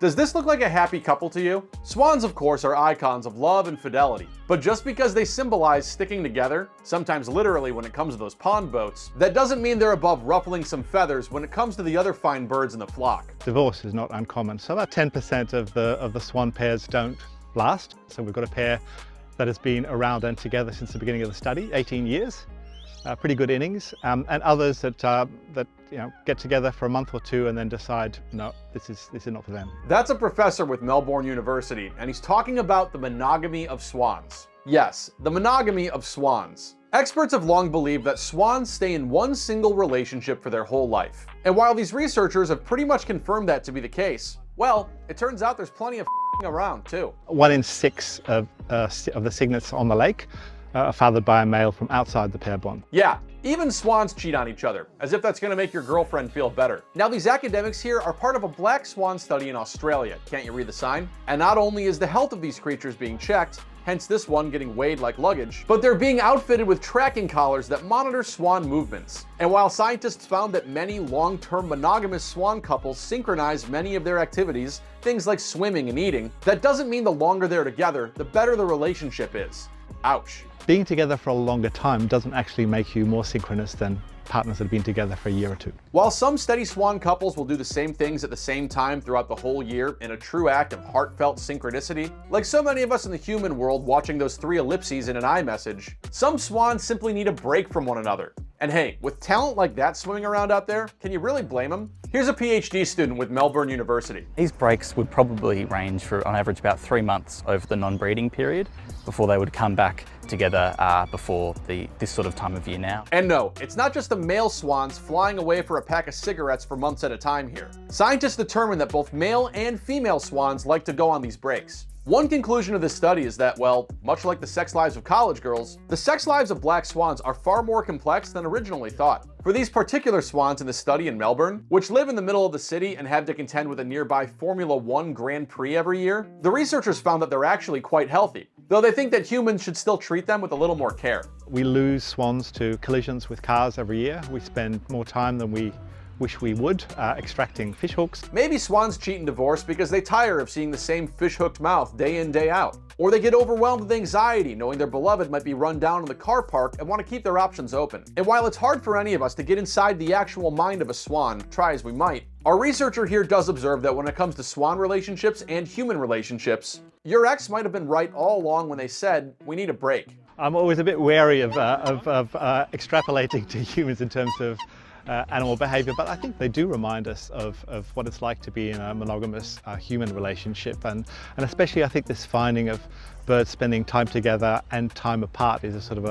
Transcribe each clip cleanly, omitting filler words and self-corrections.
Does this look like a happy couple to you? Swans, of course, are icons of love and fidelity, but just because they symbolize sticking together, sometimes literally when it comes to those pond boats, that doesn't mean they're above ruffling some feathers when it comes to the other fine birds in the flock. Divorce is not uncommon, so about 10% of the swan pairs don't last. So we've got a pair that has been around and together since the beginning of the study, 18 years. Pretty good innings, and others that get together for a month or two and then decide, no, this is not for them. That's a professor with Melbourne University, and he's talking about the monogamy of swans. Yes, the monogamy of swans. Experts have long believed that swans stay in one single relationship for their whole life. And while these researchers have pretty much confirmed that to be the case, well, it turns out there's plenty of around too. 1 in 6 of the cygnets on the lake are fathered by a male from outside the pair bond. Yeah, even swans cheat on each other, as if that's going to make your girlfriend feel better. Now, these academics here are part of a black swan study in Australia. Can't you read the sign? And not only is the health of these creatures being checked, hence this one getting weighed like luggage, but they're being outfitted with tracking collars that monitor swan movements. And while scientists found that many long-term monogamous swan couples synchronize many of their activities, things like swimming and eating, that doesn't mean the longer they're together, the better the relationship is. Ouch. Being together for a longer time doesn't actually make you more synchronous than partners that have been together for a year or two. While some steady swan couples will do the same things at the same time throughout the whole year in a true act of heartfelt synchronicity, like so many of us in the human world watching those 3 ellipses in an iMessage, some swans simply need a break from one another. And hey, with talent like that swimming around out there, can you really blame them? Here's a PhD student with Melbourne University. These breaks would probably range for, on average, about 3 months over the non-breeding period before they would come back together before this sort of time of year now. And no, it's not just the male swans flying away for a pack of cigarettes for months at a time here. Scientists determined that both male and female swans like to go on these breaks. One conclusion of this study is that, well, much like the sex lives of college girls, the sex lives of black swans are far more complex than originally thought. For these particular swans in the study in Melbourne, which live in the middle of the city and have to contend with a nearby Formula 1 Grand Prix every year, the researchers found that they're actually quite healthy, though they think that humans should still treat them with a little more care. We lose swans to collisions with cars every year. We spend more time than we wish we would extracting fish hooks. Maybe swans cheat in divorce because they tire of seeing the same fish-hooked mouth day in, day out. Or they get overwhelmed with anxiety knowing their beloved might be run down in the car park and want to keep their options open. And while it's hard for any of us to get inside the actual mind of a swan, try as we might, our researcher here does observe that when it comes to swan relationships and human relationships, your ex might have been right all along when they said, we need a break. I'm always a bit wary of extrapolating to humans in terms of animal behavior, but I think they do remind us of what it's like to be in a monogamous human relationship, and especially I think this finding of birds spending time together and time apart is a sort of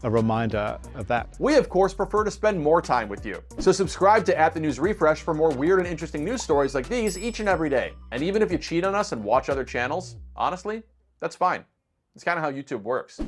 a reminder of that. We of course prefer to spend more time with you, so subscribe to @TheNewsRefresh for more weird and interesting news stories like these each and every day. And even if you cheat on us and watch other channels, honestly, that's fine. It's kind of how YouTube works.